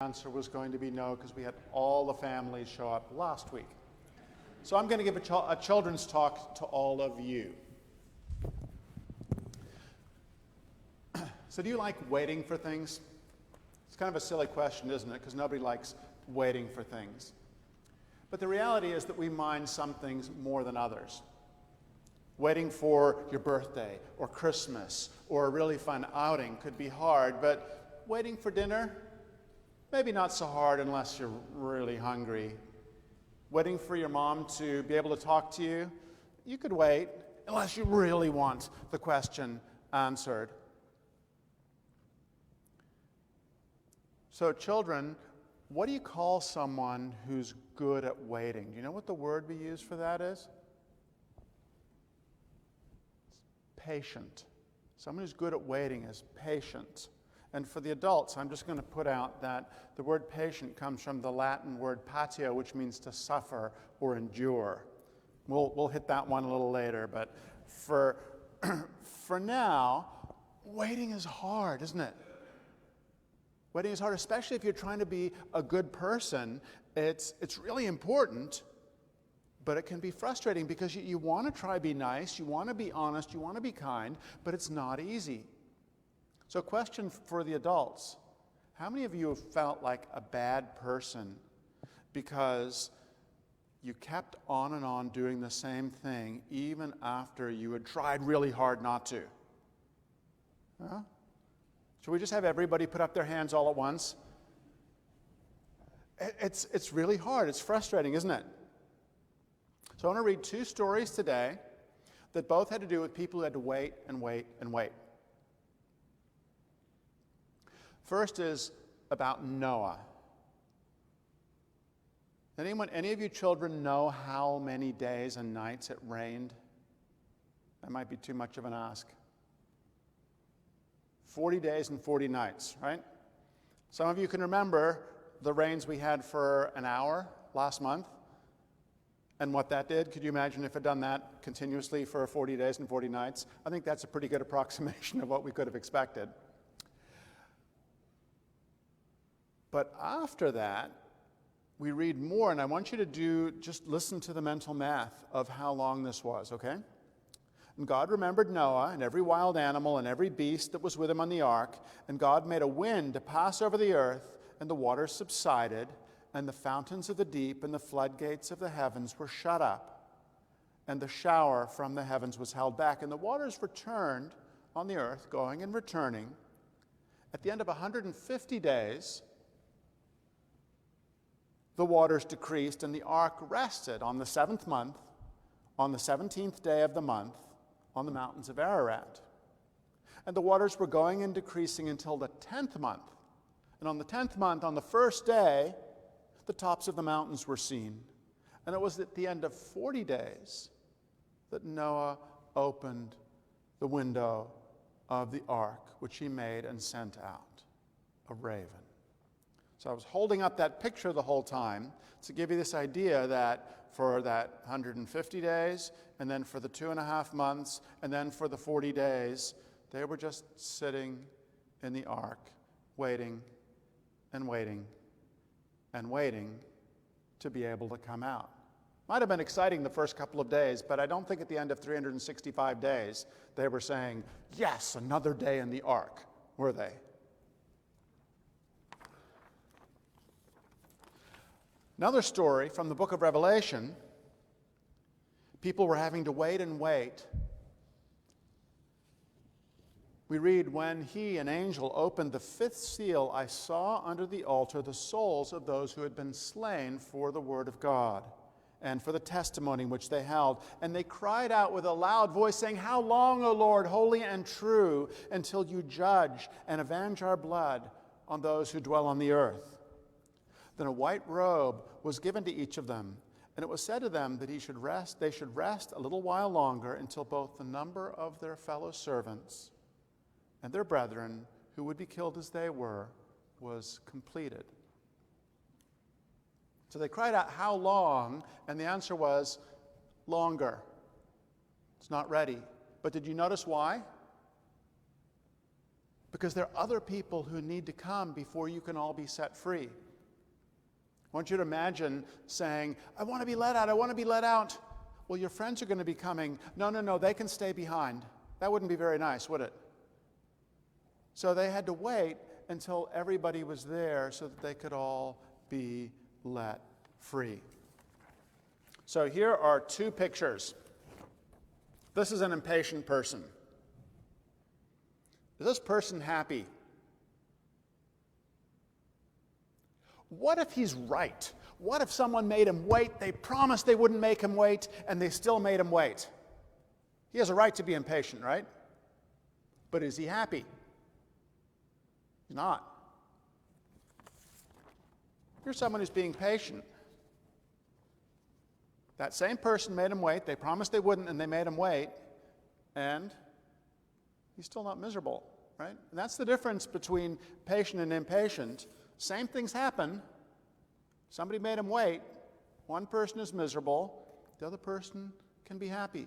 answer was going to be no, because we had all the families show up last week. So I'm going to give a children's talk to all of you. So do you like waiting for things? It's kind of a silly question, isn't it? Because nobody likes waiting for things. But the reality is that we mind some things more than others. Waiting for your birthday or Christmas or a really fun outing could be hard, but waiting for dinner, maybe not so hard unless you're really hungry. Waiting for your mom to be able to talk to you, you could wait unless you really want the question answered. So children, what do you call someone who's good at waiting? Do you know what the word we use for that is? It's patient. Someone who's good at waiting is patient. And for the adults, I'm just going to put out that the word patient comes from the Latin word patio, which means to suffer or endure. We'll hit that one a little later, but for now, waiting is hard, isn't it? Waiting is hard, especially if you're trying to be a good person. It's really important, but it can be frustrating because you want to try to be nice, you want to be honest, you want to be kind, but it's not easy. So question for the adults. How many of you have felt like a bad person because you kept on and on doing the same thing even after you had tried really hard not to? Huh? Should we just have everybody put up their hands all at once? It's really hard. It's frustrating, isn't it? So I want to read two stories today that both had to do with people who had to wait and wait and wait. First is about Noah. Any of you children know how many days and nights it rained? That might be too much of an ask. 40 days and 40 nights, right? Some of you can remember the rains we had for an hour last month and what that did. Could you imagine if it had done that continuously for 40 days and 40 nights? I think that's a pretty good approximation of what we could have expected. But after that, we read more, and I want you to just listen to the mental math of how long this was, okay? And God remembered Noah and every wild animal and every beast that was with him on the ark, and God made a wind to pass over the earth, and the waters subsided, and the fountains of the deep and the floodgates of the heavens were shut up, and the shower from the heavens was held back, and the waters returned on the earth, going and returning. At the end of 150 days, the waters decreased, and the ark rested on the 7th month, on the 17th day of the month, on the mountains of Ararat. And the waters were going and decreasing until the 10th month. And on the 10th month, on the first day, the tops of the mountains were seen. And it was at the end of 40 days that Noah opened the window of the ark, which he made and sent out a raven. So I was holding up that picture the whole time to give you this idea that for that 150 days, and then for the 2.5 months, and then for the 40 days, they were just sitting in the ark, waiting and waiting and waiting to be able to come out. Might have been exciting the first couple of days, but I don't think at the end of 365 days they were saying, yes, another day in the ark, were they? Another story from the book of Revelation, people were having to wait and wait. We read, when he, an angel, opened the 5th seal, I saw under the altar the souls of those who had been slain for the word of God and for the testimony which they held. And they cried out with a loud voice, saying, how long, O Lord, holy and true, until you judge and avenge our blood on those who dwell on the earth? Then a white robe was given to each of them, and it was said to them that they should rest a little while longer until both the number of their fellow servants and their brethren who would be killed as they were was completed. So they cried out, how long? And the answer was, longer. It's not ready. But did you notice why? because there are other people who need to come before you can all be set free. I want you to imagine saying, I want to be let out, I want to be let out. Well, your friends are going to be coming. No, they can stay behind. That wouldn't be very nice, would it? So they had to wait until everybody was there so that they could all be let free. So here are two pictures. This is an impatient person. Is this person happy? What if he's right? What if someone made him wait? They promised they wouldn't make him wait, and they still made him wait. He has a right to be impatient, right? But is he happy? He's not. Here's someone who's being patient. That same person made him wait. They promised they wouldn't, and they made him wait. And he's still not miserable, right? And that's the difference between patient and impatient. Same things happen. Somebody made him wait. One person is miserable. The other person can be happy.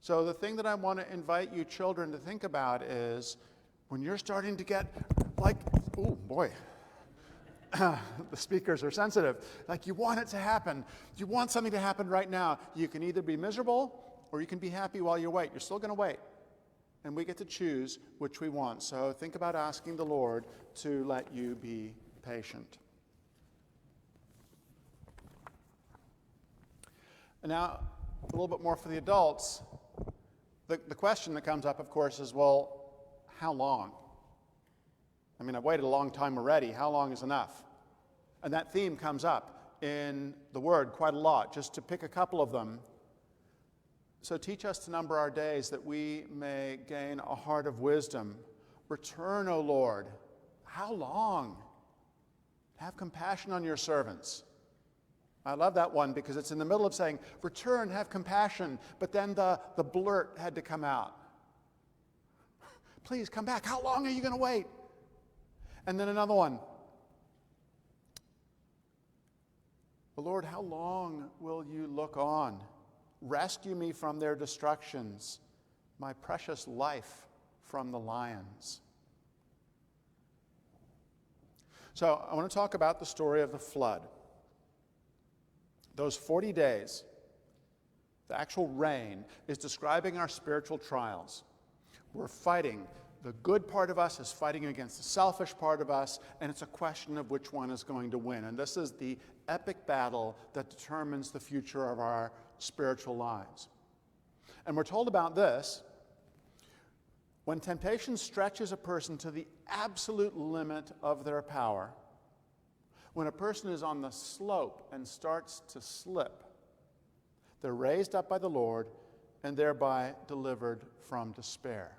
So the thing that I want to invite you children to think about is when you're starting to get like, oh boy, the speakers are sensitive. Like you want it to happen. You want something to happen right now. You can either be miserable or you can be happy while you wait. You're still going to wait. And we get to choose which we want. So think about asking the Lord to let you be patient. And now, a little bit more for the adults. The question that comes up, of course, is, well, how long? I mean, I've waited a long time already. How long is enough? And that theme comes up in the Word quite a lot, just to pick a couple of them. So teach us to number our days that we may gain a heart of wisdom. Return, O Lord. How long? Have compassion on your servants. I love that one because it's in the middle of saying, return, have compassion, but then the blurt had to come out. Please come back. How long are you going to wait? And then another one. The Lord, how long will you look on? Rescue me from their destructions, my precious life from the lions. So I want to talk about the story of the flood. Those 40 days, the actual rain, is describing our spiritual trials. We're fighting. The good part of us is fighting against the selfish part of us, and it's a question of which one is going to win. And this is the epic battle that determines the future of our spiritual lives. And we're told about this. When temptation stretches a person to the absolute limit of their power, when a person is on the slope and starts to slip, they're raised up by the Lord and thereby delivered from despair.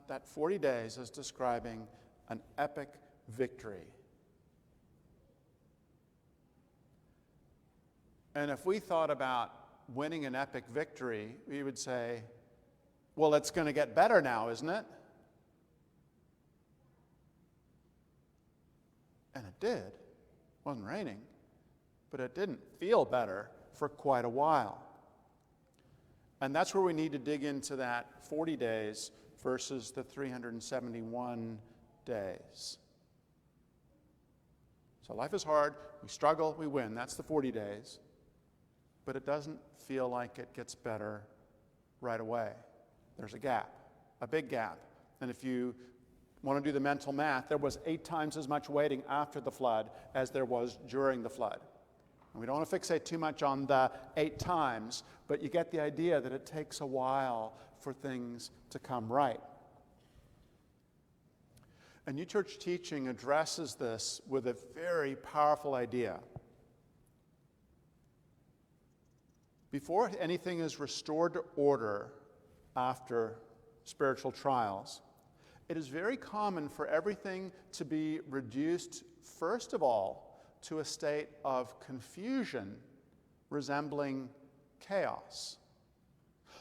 That 40 days is describing an epic victory. And if we thought about winning an epic victory, we would say, well, it's going to get better now, isn't it? And it did. It wasn't raining, but it didn't feel better for quite a while. And that's where we need to dig into that 40 days versus the 371 days. So life is hard, we struggle, we win. That's the 40 days. But it doesn't feel like it gets better right away. There's a gap, a big gap. And if you want to do the mental math, there was 8 times as much waiting after the flood as there was during the flood. And we don't want to fixate too much on the 8 times, but you get the idea that it takes a while for things to come right. And New Church teaching addresses this with a very powerful idea. Before anything is restored to order after spiritual trials, it is very common for everything to be reduced, first of all, to a state of confusion resembling chaos,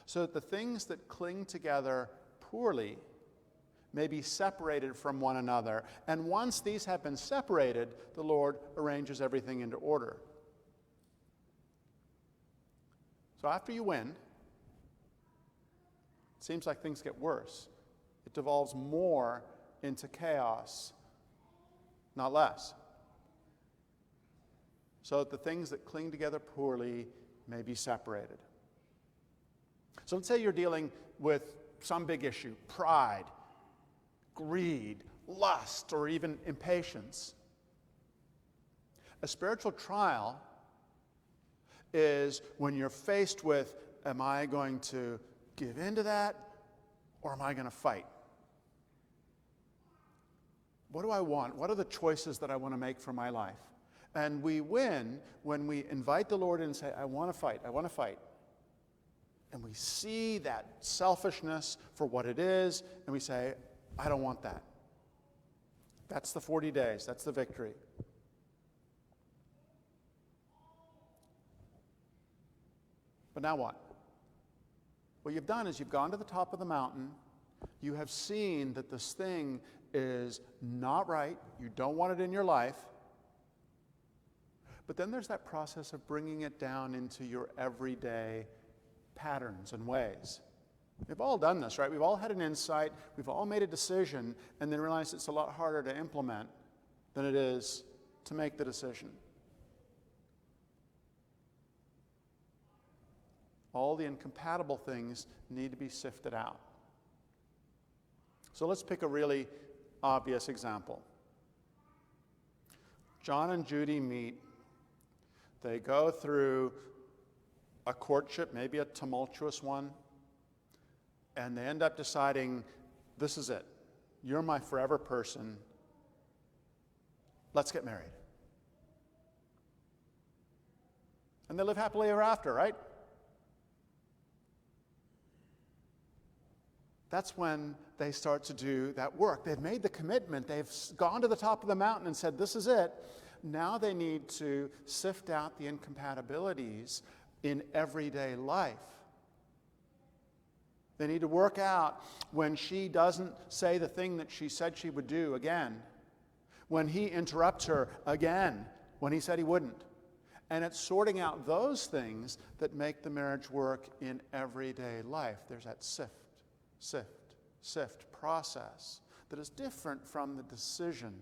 so that the things that cling together poorly may be separated from one another. And once these have been separated, the Lord arranges everything into order. So after you win, seems like things get worse. It devolves more into chaos, not less. So that the things that cling together poorly may be separated. So let's say you're dealing with some big issue, pride, greed, lust, or even impatience. A spiritual trial is when you're faced with, am I going to give in to that, or am I going to fight? What do I want? What are the choices that I want to make for my life? And we win when we invite the Lord in and say, I want to fight, I want to fight. And we see that selfishness for what it is, and we say, I don't want that. That's the 40 days. That's the victory. But now what? What you've done is you've gone to the top of the mountain. You have seen that this thing is not right. You don't want it in your life. But then there's that process of bringing it down into your everyday patterns and ways. We've all done this, right? We've all had an insight. We've all made a decision and then realized it's a lot harder to implement than it is to make the decision. All the incompatible things need to be sifted out. So let's pick a really obvious example. John and Judy meet. They go through a courtship, maybe a tumultuous one, and they end up deciding, this is it. You're my forever person. Let's get married. And they live happily ever after, right? That's when they start to do that work. They've made the commitment. They've gone to the top of the mountain and said, this is it. Now they need to sift out the incompatibilities in everyday life. They need to work out when she doesn't say the thing that she said she would do again, when he interrupts her again, when he said he wouldn't. And it's sorting out those things that make the marriage work in everyday life. There's that sift process that is different from the decision.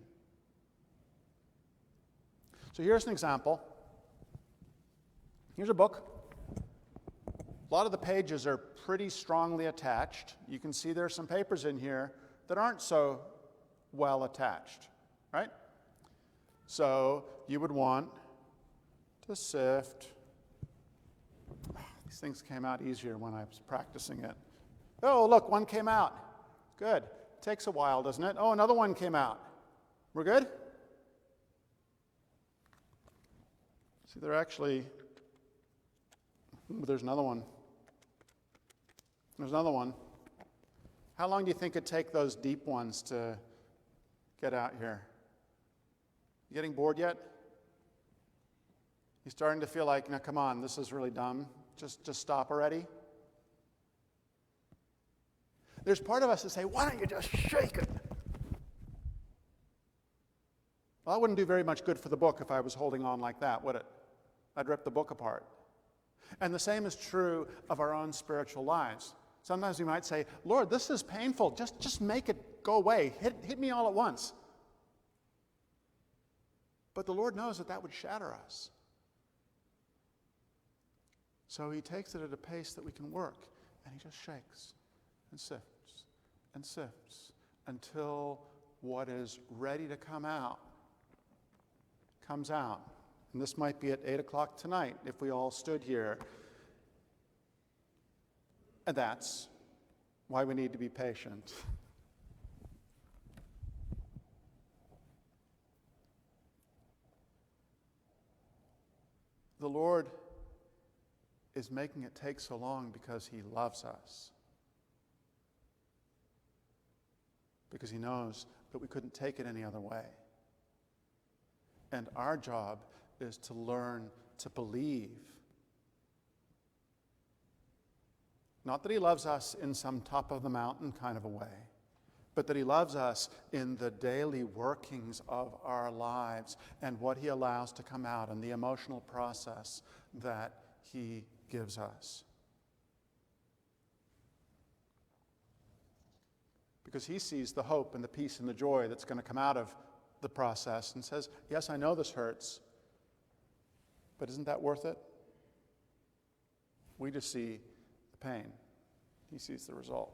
So here's an example. Here's a book. A lot of the pages are pretty strongly attached. You can see there are some papers in here that aren't so well attached, right? So you would want to sift. These things came out easier when I was practicing it. Oh, look, one came out. Good. Takes a while, doesn't it? Oh, another one came out. We're good? See, they're actually... There's another one. There's another one. How long do you think it'd take those deep ones to get out here? You getting bored yet? You starting to feel like, no, come on, this is really dumb. Just stop already? There's part of us that say, why don't you just shake it? Well, that wouldn't do very much good for the book if I was holding on like that, would it? I'd rip the book apart. And the same is true of our own spiritual lives. Sometimes we might say, Lord, this is painful. Just make it go away. Hit me all at once. But the Lord knows that that would shatter us. So he takes it at a pace that we can work. And he just shakes and sifts and sifts until what is ready to come out comes out. And this might be at 8 o'clock tonight if we all stood here. And that's why we need to be patient. The Lord is making it take so long because he loves us. Because he knows that we couldn't take it any other way. And our job is to learn to believe. Not that he loves us in some top of the mountain kind of a way, but that he loves us in the daily workings of our lives and what he allows to come out and the emotional process that he gives us. because he sees the hope and the peace and the joy that's going to come out of the process and says, yes, I know this hurts, but isn't that worth it? We just see the pain. He sees the result.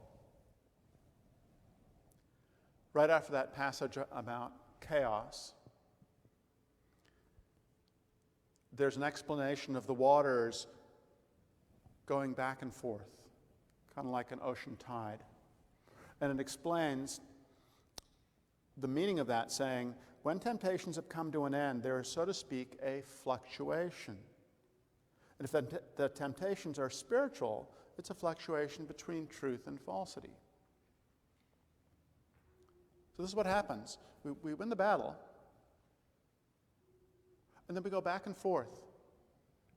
Right after that passage about chaos, there's an explanation of the waters going back and forth, kind of like an ocean tide. And it explains the meaning of that, saying, when temptations have come to an end, there is, so to speak, a fluctuation. And if the temptations are spiritual, it's a fluctuation between truth and falsity. So this is what happens. We win the battle, and then we go back and forth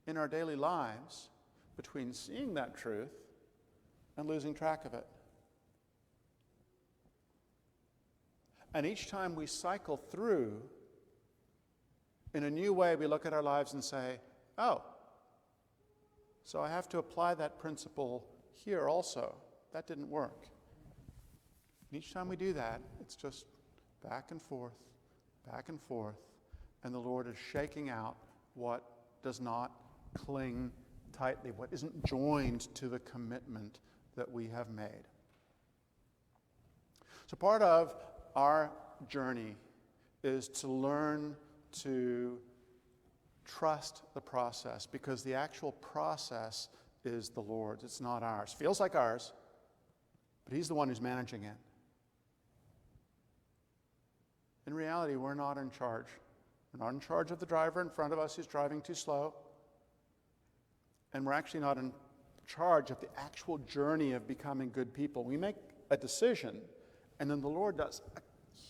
in our daily lives between seeing that truth and losing track of it. And each time we cycle through, in a new way, we look at our lives and say, oh, so I have to apply that principle here also. That didn't work. And each time we do that, it's just back and forth, and the Lord is shaking out what does not cling tightly, what isn't joined to the commitment that we have made. So part of our journey is to learn to trust the process, because the actual process is the Lord's. It's not ours. Feels like ours, but He's the one who's managing it. In reality, we're not in charge. We're not in charge of the driver in front of us who's driving too slow. And we're actually not in charge of the actual journey of becoming good people. We make a decision, and then the Lord does a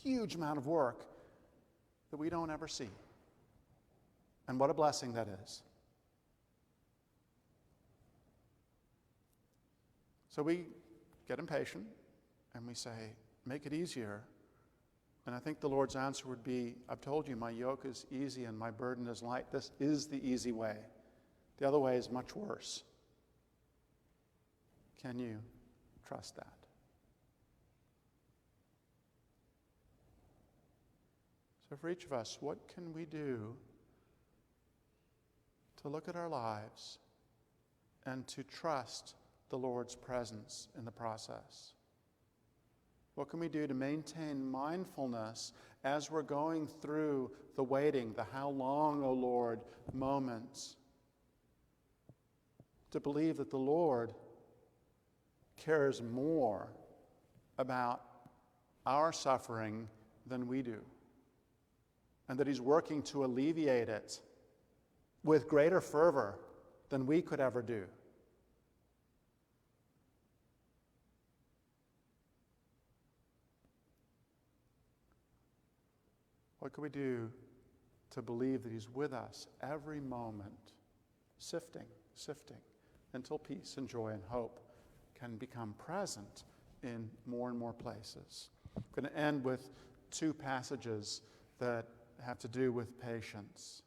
huge amount of work that we don't ever see. And what a blessing that is. So we get impatient and we say, make it easier. And I think the Lord's answer would be, I've told you, my yoke is easy and my burden is light. This is the easy way. The other way is much worse. Can you trust that? So for each of us, what can we do to look at our lives and to trust the Lord's presence in the process? What can we do to maintain mindfulness as we're going through the waiting, the how long, O Lord, moments? To believe that the Lord cares more about our suffering than we do, and that He's working to alleviate it with greater fervor than we could ever do. What can we do to believe that He's with us every moment, sifting, until peace and joy and hope can become present in more and more places? I'm going to end with two passages that have to do with patience.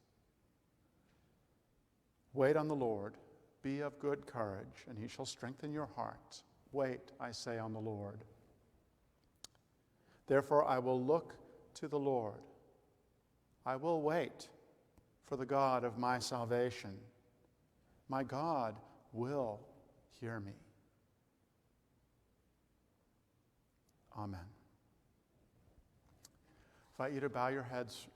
Wait on the Lord, be of good courage, and He shall strengthen your heart. Wait, I say, on the Lord. Therefore I will look to the Lord. I will wait for the God of my salvation. My God will hear me. Amen. I invite you to bow your heads